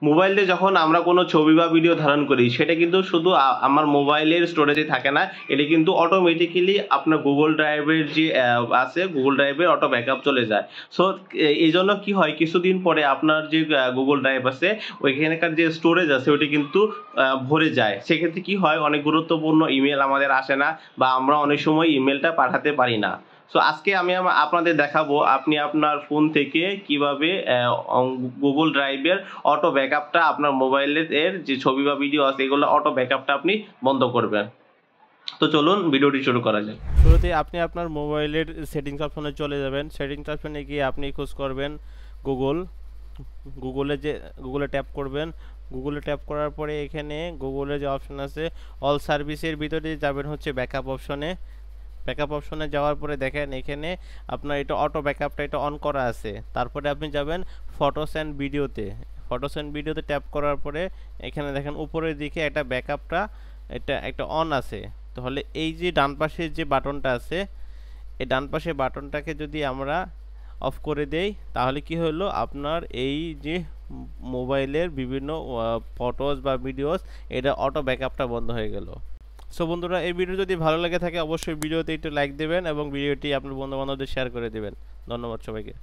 মোবাইলে যখন আমরা কোনো ছবি বা ভিডিও ধারণ করি সেটা কিন্তু শুধু আমার মোবাইলের স্টোরেজে থাকে না, এটা কিন্তু অটোমেটিক্যালি আপনার গুগল ড্রাইভের যে আছে গুগল ড্রাইভে অটো ব্যাকআপ চলে যায়। সো এই জন্য কি হয়, কিছুদিন পরে আপনার যে গুগল ড্রাইভ আছে ওইখানকার যে স্টোরেজ আছে ওইটা কিন্তু ভরে যায়। সেক্ষেত্রে কি হয়, অনেক গুরুত্বপূর্ণ ইমেল আমাদের আসে না বা আমরা অনেক সময় ইমেলটা পাঠাতে পারি না। সো আজকে আমি আপনাদের দেখাবো আপনি আপনার ফোন থেকে কিভাবে গুগল ড্রাইভের অটো ব্যাকআপটা আপনার মোবাইলের যে ছবি বা ভিডিও আছে এগুলো অটো ব্যাকআপটা আপনি বন্ধ করবেন। তো চলুন ভিডিওটি শুরু করা যাক। শুরুতে আপনি আপনার মোবাইলের সেটিংস অপশনে চলে যাবেন। সেটিংস অপশনে গিয়ে আপনি খোঁজ করবেন গুগলে ট্যাপ করবেন। গুগলে ট্যাপ করার পরে এখানে গুগলে যে অপশন আছে অল সার্ভিসের ভিতরে যাবেন হচ্ছে ব্যাকআপ অপশনে। ব্যাকআপ অপশনে যাওয়ার পরে দেখেন এখানে আপনার এটা অটো ব্যাকআপটা এটা অন করা আছে। তারপরে আপনি যাবেন ফটোস অ্যান্ড ভিডিওতে ট্যাপ করার পরে এখানে দেখেন উপরের দিকে একটা ব্যাকআপটা এটা একটা অন আছে। তাহলে এই যে ডান পাশে যে বাটনটা আছে এই ডান পাশে বাটনটাকে যদি আমরা অফ করে দেই তাহলে কি হলো, আপনার এই যে মোবাইলের বিভিন্ন ফটোস বা ভিডিওস এটা অটো ব্যাকআপটা বন্ধ হয়ে গেল। সো বন্ধুরা, এই ভিডিও যদি ভালো লাগে থাকে অবশ্যই ভিডিওতে একটু লাইক দেবেন এবং ভিডিওটি আপনার বন্ধু বান্ধবদের শেয়ার করে দেবেন। ধন্যবাদ সবাইকে।